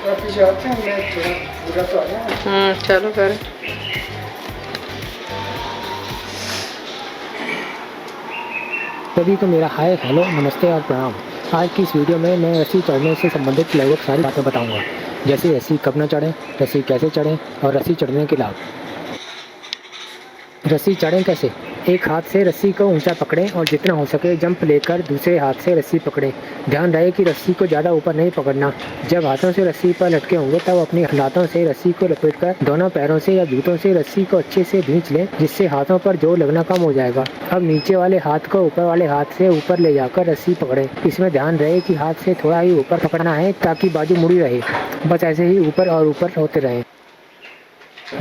पीछे आते हैं, मैं थोड़ा पूरा तो आ गया। चलो कर। सभी को मेरा हाय, हेलो, नमस्ते और प्रणाम। आज की इस वीडियो में मैं रस्सी चढ़ने से संबंधित लगभग सारी बातें बताऊंगा, जैसे रस्सी कब न चढ़ें, रस्सी कैसे चढ़ें और रस्सी चढ़ने के लाभ। रस्सी चढ़ें कैसे? एक हाथ से रस्सी को ऊंचा पकड़ें और जितना हो सके जंप लेकर दूसरे हाथ से रस्सी पकड़ें। ध्यान रहे कि रस्सी को ज़्यादा ऊपर नहीं पकड़ना। जब हाथों से रस्सी पर लटके होंगे तब अपनी हाथों से रस्सी को लपेटकर दोनों पैरों से या जूतों से रस्सी को अच्छे से खींच लें, जिससे हाथों पर जोर लगना कम हो जाएगा। अब नीचे वाले हाथ को ऊपर वाले हाथ से ऊपर ले जाकर रस्सी पकड़ें। इसमें ध्यान रहे कि हाथ से थोड़ा ही ऊपर पकड़ना है ताकि बाजू मुड़ी रहे। बस ऐसे ही ऊपर और ऊपर होते रहें।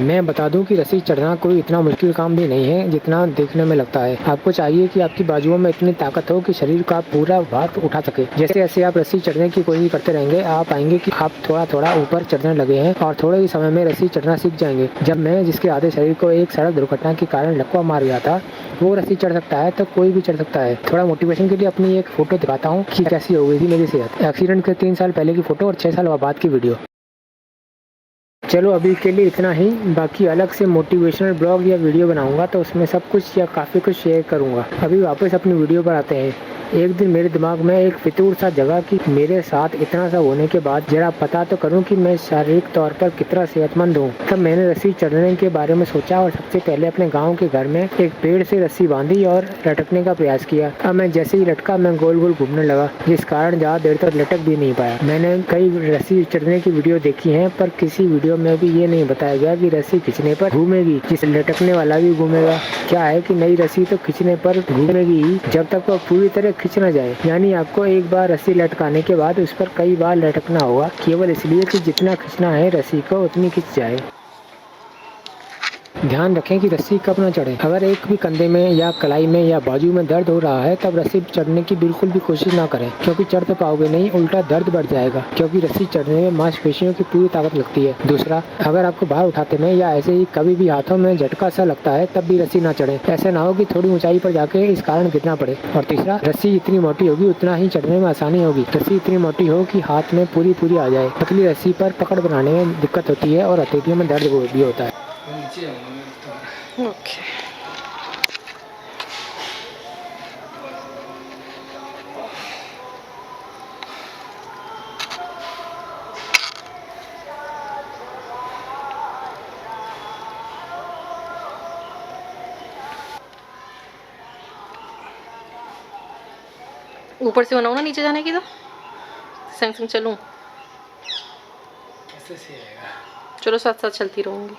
मैं बता दूं कि रस्सी चढ़ना कोई इतना मुश्किल काम भी नहीं है जितना देखने में लगता है। आपको चाहिए कि आपकी बाजुओं में इतनी ताकत हो कि शरीर का पूरा भार उठा सके। जैसे जैसे आप रस्सी चढ़ने की कोशिश करते रहेंगे, आप पाएंगे कि आप थोड़ा थोड़ा ऊपर चढ़ने लगे हैं और थोड़े ही समय में रस्सी चढ़ना सीख जाएंगे। जब मैं, जिसके आधे शरीर को एक सड़क दुर्घटना के कारण लकवा मार गया था, वो रस्सी चढ़ सकता है तो कोई भी चढ़ सकता है। थोड़ा मोटिवेशन के लिए अपनी एक फोटो दिखाता हूँ कि कैसी हो गई थी मेरी सेहत। एक्सीडेंट के 3 साल पहले की फोटो और 6 साल बाद की वीडियो। चलो अभी के लिए इतना ही। बाकी अलग से मोटिवेशनल ब्लॉग या वीडियो बनाऊंगा तो उसमें सब कुछ या काफ़ी कुछ शेयर करूंगा। अभी वापस अपनी वीडियो पर आते हैं। एक दिन मेरे दिमाग में एक फितूर सा जगह कि मेरे साथ इतना सा होने के बाद जरा पता तो करूं कि मैं शारीरिक तौर पर कितना सेहतमंद हूं। तब मैंने रस्सी चढ़ने के बारे में सोचा और सबसे पहले अपने गांव के घर में एक पेड़ से रस्सी बांधी और लटकने का प्रयास किया। अब मैं जैसे ही लटका मैं गोल गोल घूमने लगा, जिस कारण ज़्यादा देर तक लटक भी नहीं पाया। मैंने कई रस्सी चढ़ने की वीडियो देखी है, पर किसी वीडियो में भी ये नहीं बताया गया कि रस्सी खींचने पर घूमेगी, जिस लटकने वाला भी घूमेगा। क्या है कि नई रस्सी तो खींचने पर घूमेगी ही जब तक वो पूरी तरह खींच न जाए। यानी आपको एक बार रस्सी लटकाने के बाद उस पर कई बार लटकना होगा, केवल इसलिए कि जितना खींचना है रस्सी को उतनी खींच जाए। ध्यान रखें कि रस्सी कब न चढ़े। अगर एक भी कंधे में या कलाई में या बाजू में दर्द हो रहा है तब रस्सी चढ़ने की बिल्कुल भी कोशिश ना करें, क्योंकि चढ़ तो पाओगे नहीं, उल्टा दर्द बढ़ जाएगा, क्योंकि रस्सी चढ़ने में मांसपेशियों की पूरी ताकत लगती है। दूसरा, अगर आपको भार उठाते में या ऐसे ही कभी भी हाथों में झटका सा लगता है तब भी रस्सी ना चढ़े। ऐसा ना हो कि थोड़ी ऊंचाई पर जाके इस कारण गिरना पड़े। और तीसरा, रस्सी जितनी मोटी होगी उतना ही चढ़ने में आसानी होगी। रस्सी इतनी मोटी हो कि हाथ में पूरी आ जाए। पतली रस्सी पर पकड़ बनाने में दिक्कत होती है और हथेलियों में दर्द भी होता है। ओके। ऊपर से बनाऊँ ना नीचे जाने की, तो संग संग चलूँ? ऐसे सही रहेगा। चलो साथ साथ चलती रहूँगी।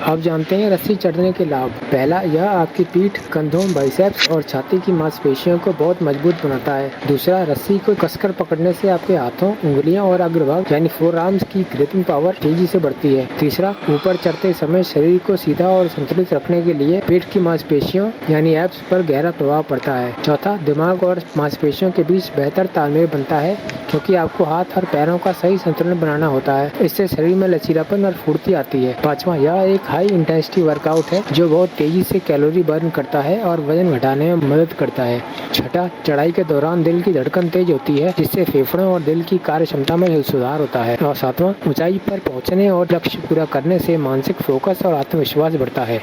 आप जानते हैं रस्सी चढ़ने के लाभ। पहला, यह आपकी पीठ, कंधों, बाइसेप्स और छाती की मांसपेशियों को बहुत मजबूत बनाता है। दूसरा, रस्सी को कसकर पकड़ने से आपके हाथों, उंगलियों और अग्रभाग यानी फोर आर्म्स की ग्रिपिंग पावर तेजी से बढ़ती है। तीसरा, ऊपर चढ़ते समय शरीर को सीधा और संतुलित रखने के लिए पेट की मांसपेशियों यानी एब्स पर गहरा प्रभाव पड़ता है। चौथा, दिमाग और मांसपेशियों के बीच बेहतर तालमेल बनता है, क्योंकि आपको हाथ और पैरों का सही संतुलन बनाना होता है। इससे शरीर में लचीलापन और फुर्ती आती है। पांचवा, यह एक हाई इंटेंसिटी वर्कआउट है जो बहुत तेजी से कैलोरी बर्न करता है और वजन घटाने में मदद करता है। छठा, चढ़ाई के दौरान दिल की धड़कन तेज होती है, जिससे फेफड़ों और दिल की कार्य क्षमता में सुधार होता है। और सातवां, ऊंचाई पर पहुंचने और लक्ष्य पूरा करने से मानसिक फोकस और आत्मविश्वास बढ़ता है।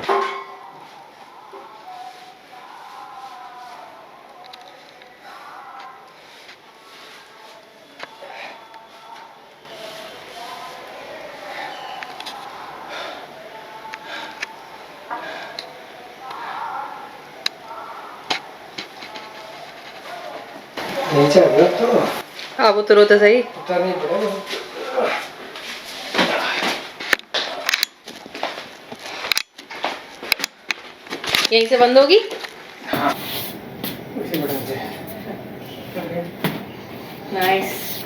नीचे तो अब उतरो तो सही। उतरनी पड़ेगा। यहीं से बंद होगी। हाँ, उसी बटन से। नाइस।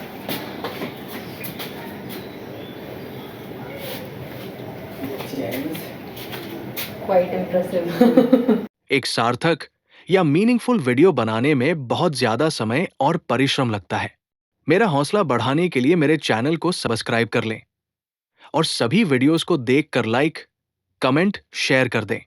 Quite impressive. एक सार्थक या मीनिंगफुल वीडियो बनाने में बहुत ज्यादा समय और परिश्रम लगता है। मेरा हौसला बढ़ाने के लिए मेरे चैनल को सब्सक्राइब कर लें और सभी वीडियोस को देखकर लाइक, कमेंट, शेयर कर दें।